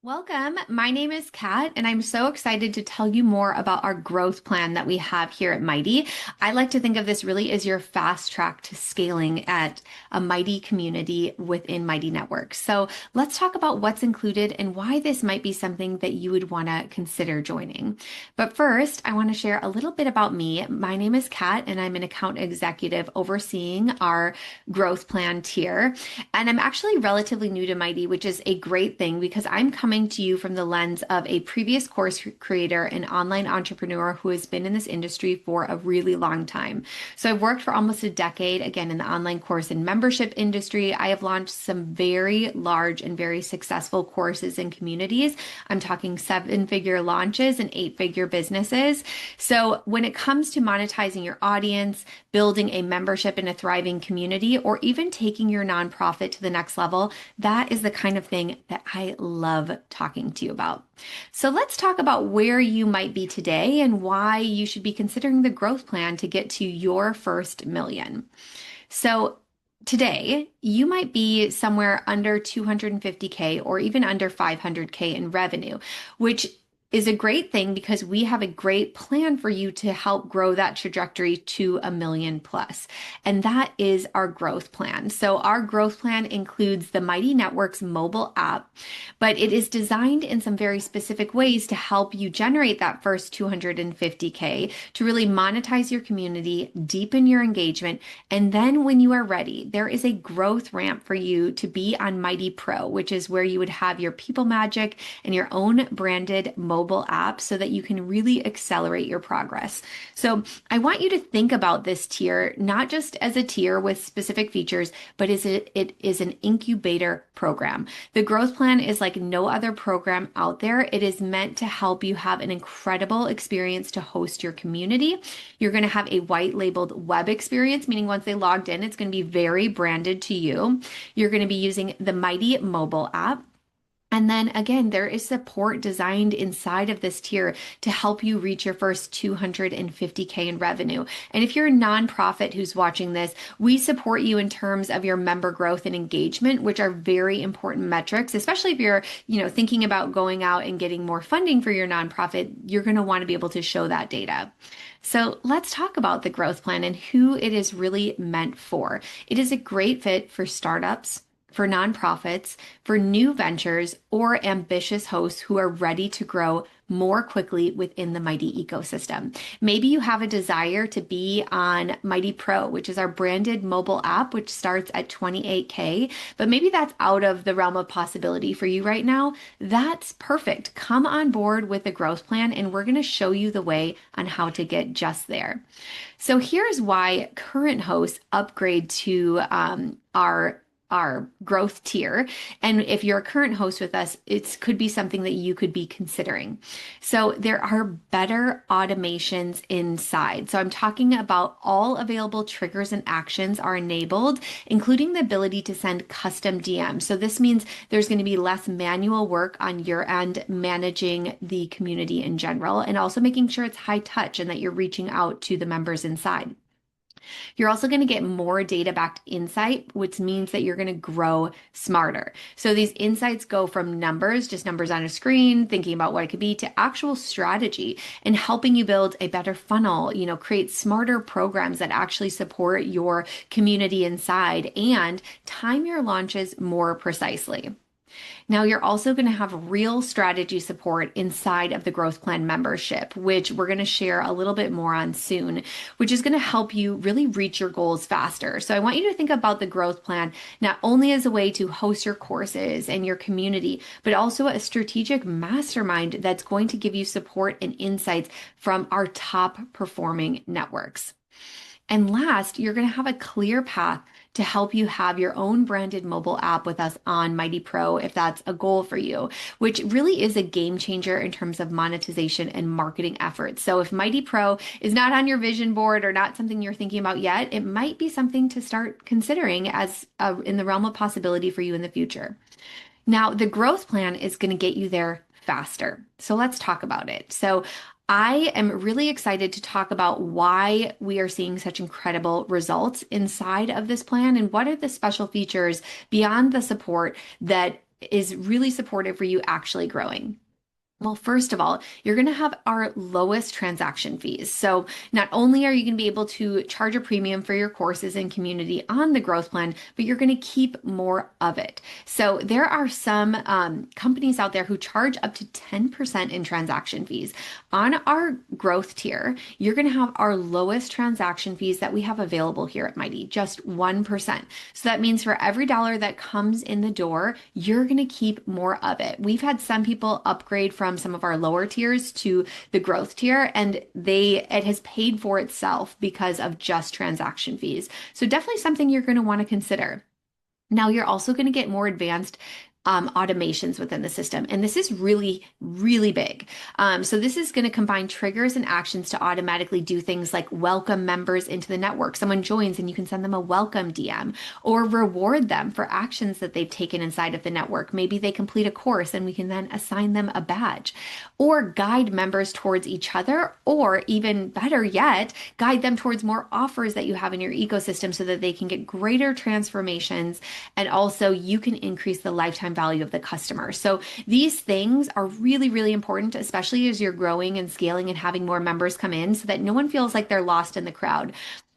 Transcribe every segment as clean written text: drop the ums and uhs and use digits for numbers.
Welcome. My name is Kat, and I'm so excited to tell you more about our growth plan that we have here at Mighty. I like to think of this really as your fast track to scaling at a Mighty community within Mighty Networks. So let's talk about what's included and why this might be something that you would want to consider joining. But first, I want to share a little bit about me. My name is Kat, and I'm an account executive overseeing our growth plan tier. And I'm actually relatively new to Mighty, which is a great thing because I'm coming to you from the lens of a previous course creator and online entrepreneur who has been in this industry for a really long time. So I've worked for almost a decade, again, in the online course and membership industry. I have launched some very large and very successful courses and communities. I'm talking 7-figure launches and 8-figure businesses. So when it comes to monetizing your audience, building a membership in a thriving community, or even taking your nonprofit to the next level, that is the kind of thing that I love talking to you about. So let's talk about where you might be today and why you should be considering the growth plan to get to your first million. So today, you might be somewhere under 250K or even under 500K in revenue, which is a great thing because we have a great plan for you to help grow that trajectory to a million plus. And that is our growth plan. So our growth plan includes the Mighty Networks mobile app, but it is designed in some very specific ways to help you generate that first 250K to really monetize your community, deepen your engagement. And then when you are ready, there is a growth ramp for you to be on Mighty Pro, which is where you would have your people magic and your own branded mobile app so that you can really accelerate your progress. So I want you to think about this tier, not just as a tier with specific features, but it is an incubator program. The growth plan is like no other program out there. It is meant to help you have an incredible experience to host your community. You're going to have a white labeled web experience, meaning once they logged in, it's going to be very branded to you. You're going to be using the Mighty mobile app. And then again, there is support designed inside of this tier to help you reach your first 250K in revenue. And if you're a nonprofit who's watching this, we support you in terms of your member growth and engagement, which are very important metrics, especially if you're, thinking about going out and getting more funding for your nonprofit, you're going to want to be able to show that data. So let's talk about the growth plan and who it is really meant for. It is a great fit for startups, for nonprofits, for new ventures, or ambitious hosts who are ready to grow more quickly within the Mighty ecosystem. Maybe you have a desire to be on Mighty Pro, which is our branded mobile app, which starts at 28K, but maybe that's out of the realm of possibility for you right now. That's perfect. Come on board with the growth plan, and we're going to show you the way on how to get just there. So here's why current hosts upgrade to our growth tier. And if you're a current host with us, it could be something that you could be considering. So there are better automations inside. So I'm talking about all available triggers and actions are enabled, including the ability to send custom DMs. So this means there's going to be less manual work on your end managing the community in general, and also making sure it's high touch and that you're reaching out to the members inside. You're also going to get more data-backed insight, which means that you're going to grow smarter. So these insights go from numbers, just numbers on a screen, thinking about what it could be, to actual strategy and helping you build a better funnel, create smarter programs that actually support your community inside and time your launches more precisely. Now, you're also going to have real strategy support inside of the Growth Plan membership, which we're going to share a little bit more on soon, which is going to help you really reach your goals faster. So I want you to think about the Growth Plan not only as a way to host your courses and your community, but also a strategic mastermind that's going to give you support and insights from our top performing networks. And last, you're going to have a clear path to help you have your own branded mobile app with us on Mighty Pro if that's a goal for you, which really is a game changer in terms of monetization and marketing efforts. So if Mighty Pro is not on your vision board or not something you're thinking about yet, it might be something to start considering as in the realm of possibility for you in the future. Now, the growth plan is going to get you there faster. So let's talk about it. So I am really excited to talk about why we are seeing such incredible results inside of this plan and what are the special features beyond the support that is really supportive for you actually growing? Well, first of all, you're going to have our lowest transaction fees. So not only are you going to be able to charge a premium for your courses and community on the growth plan, but you're going to keep more of it. So there are some companies out there who charge up to 10% in transaction fees. On our growth tier, you're going to have our lowest transaction fees that we have available here at Mighty, just 1%. So that means for every dollar that comes in the door, you're going to keep more of it. We've had some people upgrade from some of our lower tiers to the growth tier, and it has paid for itself because of just transaction fees. So definitely something you're going to want to consider. Now, you're also going to get more advanced automations within the system. And this is really, really big. So this is going to combine triggers and actions to automatically do things like welcome members into the network. Someone joins and you can send them a welcome DM, or reward them for actions that they've taken inside of the network. Maybe they complete a course and we can then assign them a badge, or guide members towards each other, or even better yet, guide them towards more offers that you have in your ecosystem so that they can get greater transformations, and also you can increase the lifetime value of the customer. So these things are really, really important, especially as you're growing and scaling and having more members come in, so that no one feels like they're lost in the crowd.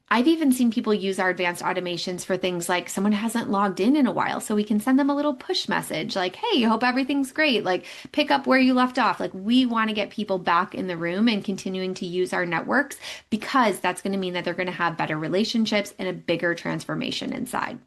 I've even seen people use our advanced automations for things like someone hasn't logged in a while, so we can send them a little push message like, hey, hope everything's great. Like, pick up where you left off. Like, we want to get people back in the room and continuing to use our networks, because that's going to mean that they're going to have better relationships and a bigger transformation inside.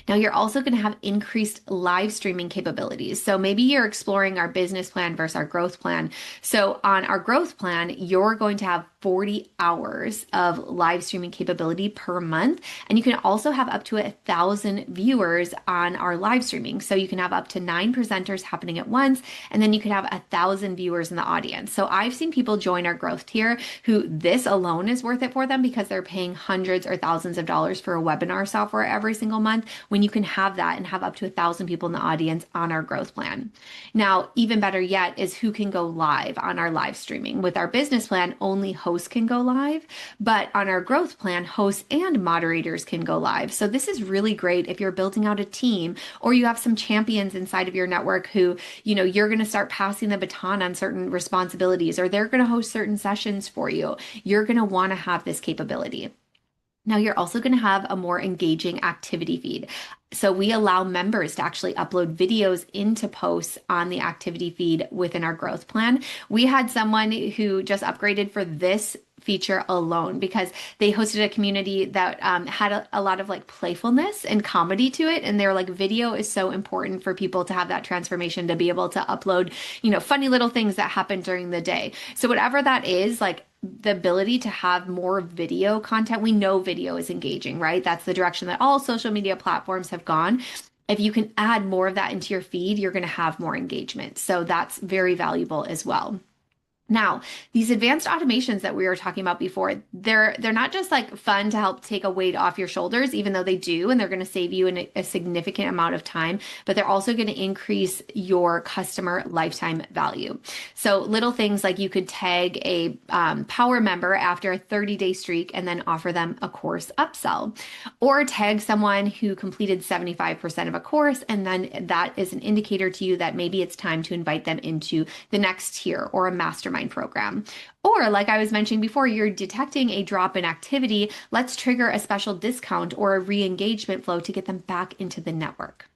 Now, you're also going to have increased live streaming capabilities. So maybe you're exploring our business plan versus our growth plan. So on our growth plan, you're going to have 40 hours of live streaming capability per month. And you can also have up to 1,000 viewers on our live streaming. So you can have up to 9 presenters happening at once, and then you could have 1,000 viewers in the audience. So I've seen people join our growth tier who this alone is worth it for them, because they're paying hundreds or thousands of dollars for a webinar software every single month, when you can have that and have up to 1,000 people in the audience on our growth plan. Now, even better yet is who can go live on our live streaming. With our business plan, only hosts can go live, but on our growth plan, hosts and moderators can go live. So this is really great if you're building out a team, or you have some champions inside of your network who, you're going to start passing the baton on certain responsibilities, or they're going to host certain sessions for you. You're going to want to have this capability. Now, you're also going to have a more engaging activity feed. So we allow members to actually upload videos into posts on the activity feed within our growth plan. We had someone who just upgraded for this feature alone because they hosted a community that had a lot of like playfulness and comedy to it. And they were like, video is so important for people to have that transformation, to be able to upload, funny little things that happen during the day. So whatever that is, like, the ability to have more video content. We know video is engaging, right? That's the direction that all social media platforms have gone. If you can add more of that into your feed, you're going to have more engagement. So that's very valuable as well. Now, these advanced automations that we were talking about before, they're not just like fun to help take a weight off your shoulders, even though they do, and they're going to save you a significant amount of time, but they're also going to increase your customer lifetime value. So little things like you could tag a power member after a 30-day streak and then offer them a course upsell, or tag someone who completed 75% of a course, and then that is an indicator to you that maybe it's time to invite them into the next tier or a mastermind program. Or like I was mentioning before, you're detecting a drop in activity. Let's trigger a special discount or a re-engagement flow to get them back into the network.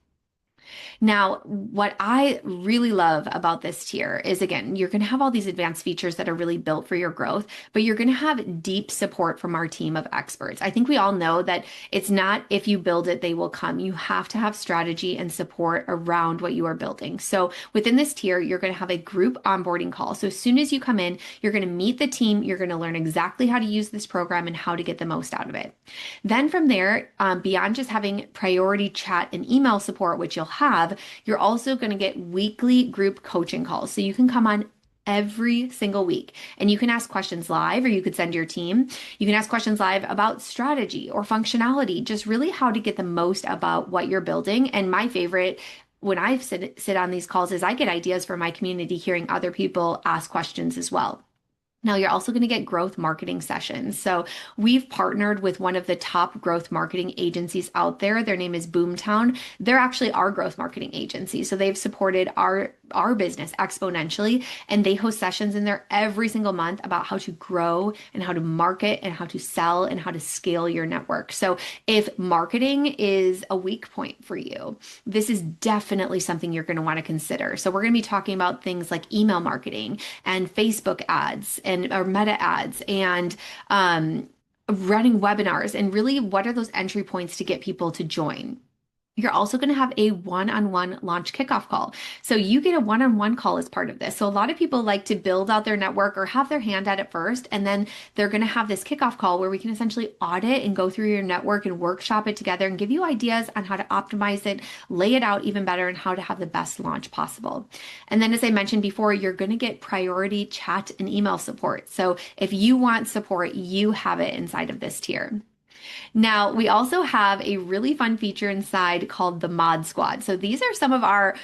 Now, what I really love about this tier is, again, you're going to have all these advanced features that are really built for your growth, but you're going to have deep support from our team of experts. I think we all know that it's not if you build it, they will come. You have to have strategy and support around what you are building. So within this tier, you're going to have a group onboarding call. So as soon as you come in, you're going to meet the team. You're going to learn exactly how to use this program and how to get the most out of it. Then from there, beyond just having priority chat and email support, which you'll have, you're also going to get weekly group coaching calls. So you can come on every single week and you can ask questions live, or you could send your team. You can ask questions live about strategy or functionality, just really how to get the most about what you're building. And my favorite when I sit on these calls is I get ideas from my community, hearing other people ask questions as well. Now, you're also going to get growth marketing sessions. So, we've partnered with one of the top growth marketing agencies out there. Their name is Boomtown. They're actually our growth marketing agency. So, they've supported our business exponentially, and they host sessions in there every single month about how to grow and how to market and how to sell and how to scale your network. So, if marketing is a weak point for you, this is definitely something you're going to want to consider. So, we're going to be talking about things like email marketing and Facebook ads and or meta ads and running webinars and really what are those entry points to get people to join. You're also going to have a one-on-one launch kickoff call. So you get a one-on-one call as part of this. So a lot of people like to build out their network or have their hand at it first, and then they're going to have this kickoff call where we can essentially audit and go through your network and workshop it together and give you ideas on how to optimize it, lay it out even better, and how to have the best launch possible. And then, as I mentioned before, you're going to get priority chat and email support. So if you want support, you have it inside of this tier. Now, we also have a really fun feature inside called the Mod Squad. So these are some of our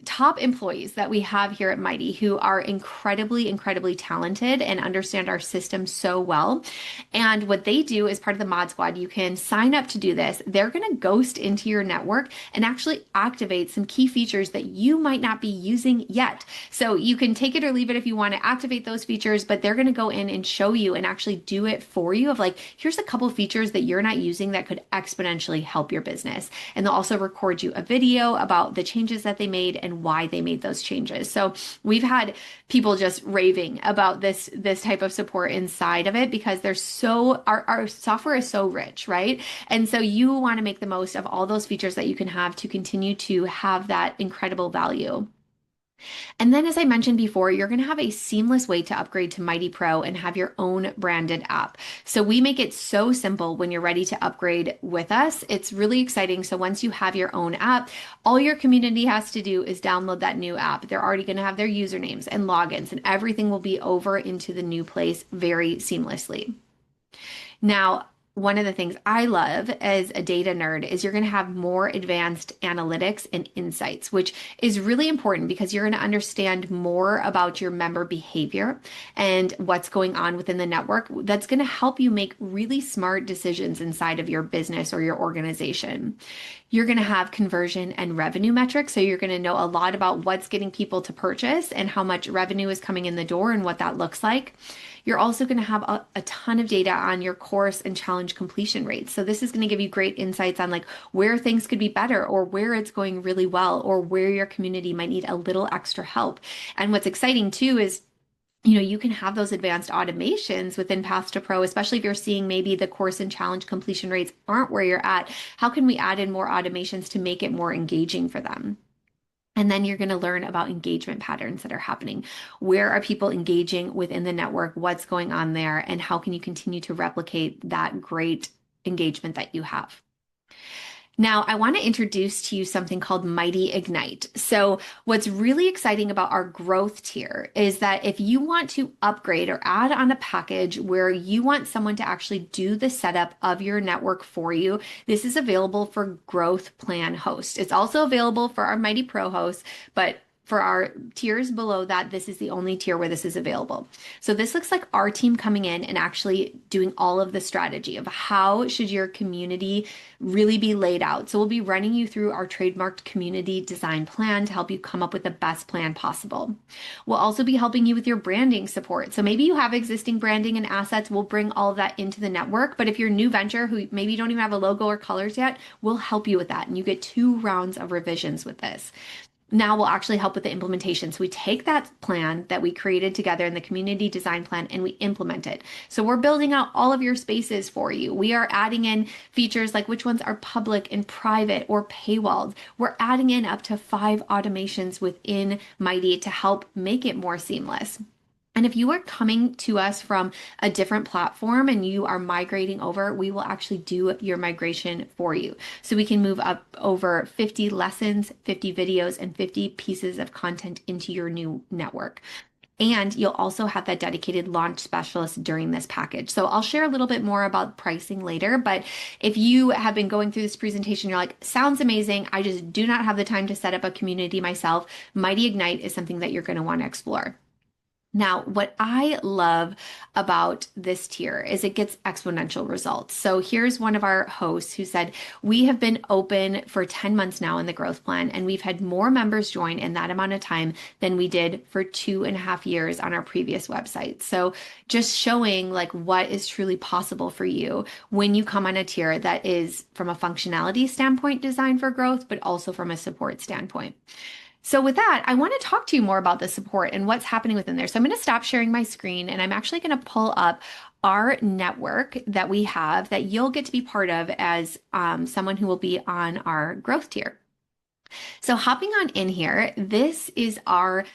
top employees that we have here at Mighty who are incredibly talented and understand our system so well. And what they do as part of the Mod Squad, you can sign up to do this. They're going to ghost into your network and actually activate some key features that you might not be using yet. So you can take it or leave it if you want to activate those features, but they're going to go in and show you and actually do it for you of like, here's a couple features that you're not using that could exponentially help your business. And they'll also record you a video about the changes that they made and why they made those changes. So we've had people just raving about this type of support inside of it because they're so our software is so rich, right? And so you want to make the most of all those features that you can have to continue to have that incredible value. And then, as I mentioned before, you're going to have a seamless way to upgrade to Mighty Pro and have your own branded app. So we make it so simple when you're ready to upgrade with us. It's really exciting. So once you have your own app, all your community has to do is download that new app. They're already going to have their usernames and logins, and everything will be over into the new place very seamlessly. Now, one of the things I love as a data nerd is you're going to have more advanced analytics and insights, which is really important because you're going to understand more about your member behavior and what's going on within the network. That's going to help you make really smart decisions inside of your business or your organization. You're going to have conversion and revenue metrics. So you're going to know a lot about what's getting people to purchase and how much revenue is coming in the door and what that looks like. You're also going to have a ton of data on your course and challenge completion rates. So this is going to give you great insights on like where things could be better or where it's going really well or where your community might need a little extra help. And what's exciting too is you can have those advanced automations within Path to Pro, especially if you're seeing maybe the course and challenge completion rates aren't where you're at. How can we add in more automations to make it more engaging for them? And then you're going to learn about engagement patterns that are happening. Where are people engaging within the network? What's going on there? And how can you continue to replicate that great engagement that you have? Now, I want to introduce to you something called Mighty Ignite. So, what's really exciting about our growth tier is that if you want to upgrade or add on a package where you want someone to actually do the setup of your network for you, this is available for Growth Plan hosts. It's also available for our Mighty Pro hosts, but for our tiers below that, this is the only tier where this is available. So this looks like our team coming in and actually doing all of the strategy of how should your community really be laid out. So we'll be running you through our trademarked community design plan to help you come up with the best plan possible. We'll also be helping you with your branding support. So maybe you have existing branding and assets. We'll bring all of that into the network. But if you're a new venture who maybe you don't even have a logo or colors yet, we'll help you with that. And you get 2 rounds of revisions with this. Now we'll actually help with the implementation. So we take that plan that we created together in the community design plan and we implement it. So we're building out all of your spaces for you. We are adding in features like which ones are public and private or paywalled. We're adding in up to 5 automations within Mighty to help make it more seamless. And if you are coming to us from a different platform and you are migrating over, we will actually do your migration for you. So we can move up over 50 lessons, 50 videos, and 50 pieces of content into your new network. And you'll also have that dedicated launch specialist during this package. So I'll share a little bit more about pricing later, but if you have been going through this presentation, you're like, sounds amazing. I just do not have the time to set up a community myself. Mighty Ignite is something that you're going to want to explore. Now, what I love about this tier is it gets exponential results. So here's one of our hosts who said, we have been open for 10 months now in the growth plan, and we've had more members join in that amount of time than we did for 2.5 years on our previous website. So just showing like what is truly possible for you when you come on a tier that is from a functionality standpoint designed for growth, but also from a support standpoint. So with that, I want to talk to you more about the support and what's happening within there. So I'm going to stop sharing my screen and I'm actually going to pull up our network that we have that you'll get to be part of as someone who will be on our growth tier. So hopping on in here, this is our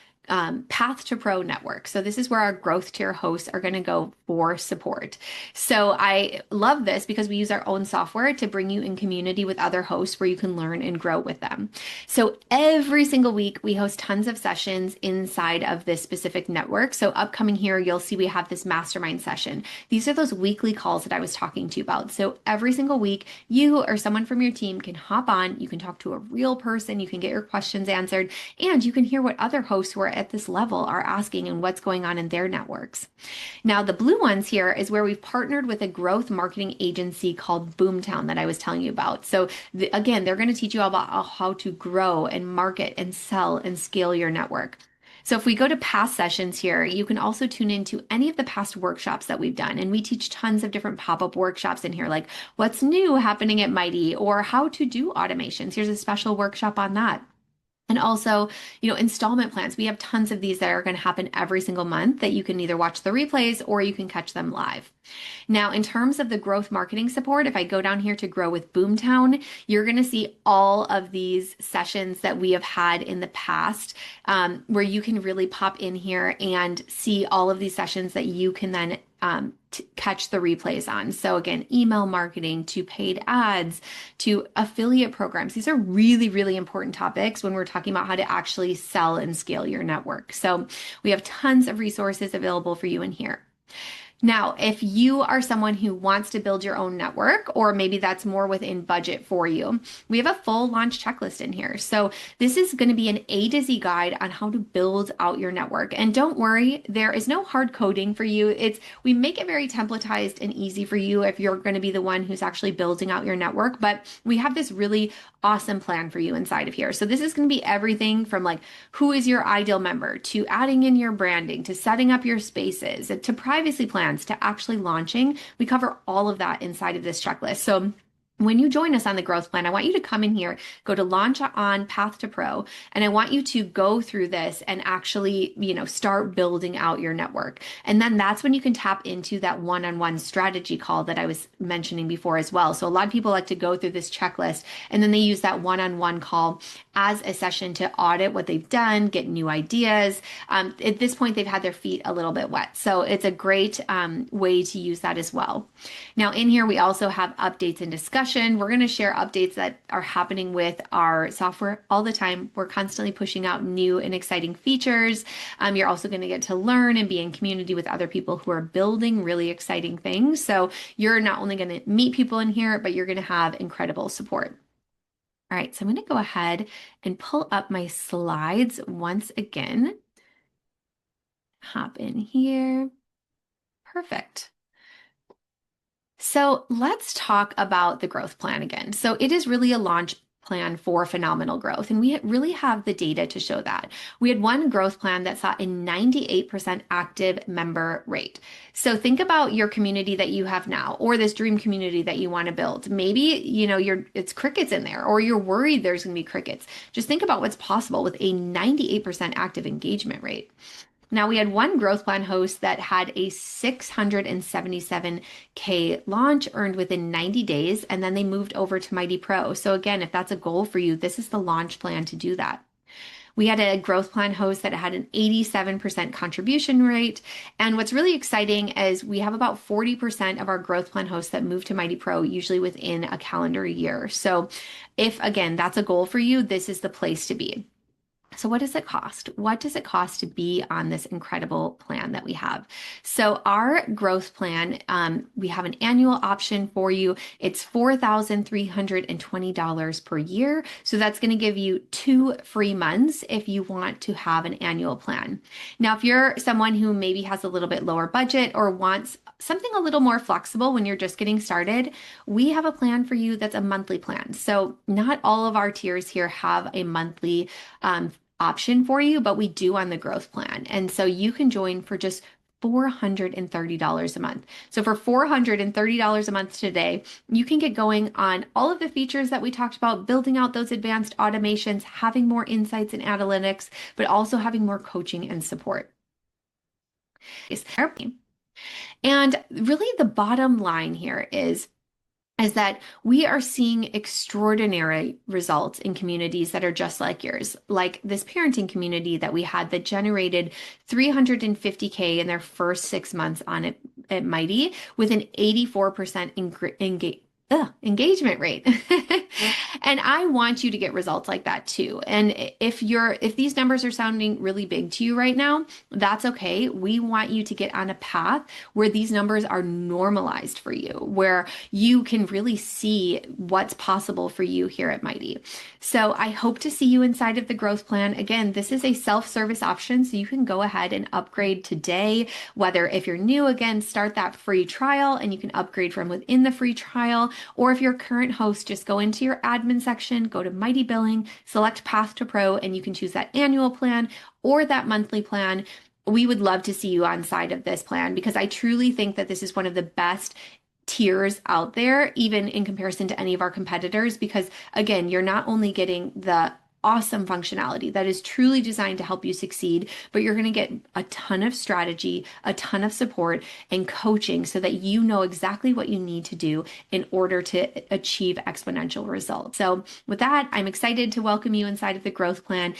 Path to Pro network. So this is where our growth tier hosts are going to go for support. So I love this because we use our own software to bring you in community with other hosts where you can learn and grow with them. So every single week we host tons of sessions inside of this specific network. So upcoming here, you'll see we have this mastermind session. These are those weekly calls that I was talking to you about. So every single week, you or someone from your team can hop on, you can talk to a real person, you can get your questions answered, and you can hear what other hosts who are at this level are asking and what's going on in their networks. Now, the blue ones here is where we've partnered with a growth marketing agency called Boomtown that I was telling you about. So again, they're going to teach you all about how to grow and market and sell and scale your network. So if we go to past sessions here, you can also tune into any of the past workshops that we've done. And we teach tons of different pop-up workshops in here, like what's new happening at Mighty or how to do automations. Here's a special workshop on that. And also, installment plans. We have tons of these that are going to happen every single month that you can either watch the replays or you can catch them live. Now, in terms of the growth marketing support, if I go down here to Grow with Boomtown, you're going to see all of these sessions that we have had in the past, where you can really pop in here and see all of these sessions that you can then catch the replays on. So again, email marketing to paid ads to affiliate programs. These are really, really important topics when we're talking about how to actually sell and scale your network. So we have tons of resources available for you in here. Now, if you are someone who wants to build your own network, or maybe that's more within budget for you, we have a full launch checklist in here. So this is going to be an A to Z guide on how to build out your network. And don't worry, there is no hard coding for you. We make it very templatized and easy for you if you're going to be the one who's actually building out your network. But we have this really awesome plan for you inside of here. So this is going to be everything from like who is your ideal member to adding in your branding to setting up your spaces to privacy plans to actually launching. We cover all of that inside of this checklist. So when you join us on the growth plan, I want you to come in here, go to launch on Path to Pro, and I want you to go through this and actually, start building out your network. And then that's when you can tap into that one-on-one strategy call that I was mentioning before as well. So a lot of people like to go through this checklist and then they use that one-on-one call as a session to audit what they've done, get new ideas. At this point, they've had their feet a little bit wet. So it's a great way to use that as well. Now in here, we also have updates and discussion. We're going to share updates that are happening with our software all the time. We're constantly pushing out new and exciting features. You're also going to get to learn and be in community with other people who are building really exciting things. So you're not only going to meet people in here, but you're going to have incredible support. All right, so I'm going to go ahead and pull up my slides once again. Hop in here. Perfect. So let's talk about the growth plan again. So it is really a launch plan for phenomenal growth. And we really have the data to show that. We had one growth plan that saw a 98% active member rate. So think about your community that you have now, or this dream community that you want to build. Maybe, it's crickets in there, or you're worried there's going to be crickets. Just think about what's possible with a 98% active engagement rate. Now, we had one growth plan host that had a 677K launch earned within 90 days, and then they moved over to Mighty Pro. So again, if that's a goal for you, this is the launch plan to do that. We had a growth plan host that had an 87% contribution rate. And what's really exciting is we have about 40% of our growth plan hosts that move to Mighty Pro, usually within a calendar year. So if, again, that's a goal for you, this is the place to be. So what does it cost? What does it cost to be on this incredible plan that we have? So our growth plan, we have an annual option for you. It's $4,320 per year. So that's going to give you 2 free months if you want to have an annual plan. Now, if you're someone who maybe has a little bit lower budget or wants something a little more flexible when you're just getting started, we have a plan for you that's a monthly plan. So not all of our tiers here have a monthly option for you, but we do on the growth plan. And so you can join for just $430 a month. So for $430 a month today, you can get going on all of the features that we talked about, building out those advanced automations, having more insights and analytics, but also having more coaching and support. And really the bottom line here is that we are seeing extraordinary results in communities that are just like yours, like this parenting community that we had that generated 350K in their first 6 months on it at Mighty with an 84% engagement rate. And I want you to get results like that too. And if these numbers are sounding really big to you right now, that's okay. We want you to get on a path where these numbers are normalized for you, where you can really see what's possible for you here at Mighty. So I hope to see you inside of the growth plan. Again, this is a self-service option, so you can go ahead and upgrade today. Whether if you're new, again, start that free trial and you can upgrade from within the free trial. Or if you're a current host, just go into your admin section, go to Mighty Billing, select Path to Pro, and you can choose that annual plan or that monthly plan. We would love to see you on side of this plan because I truly think that this is one of the best tiers out there, even in comparison to any of our competitors, because again, you're not only getting the awesome functionality that is truly designed to help you succeed, but you're going to get a ton of strategy, a ton of support and coaching so that you know exactly what you need to do in order to achieve exponential results. So with that, I'm excited to welcome you inside of the growth plan.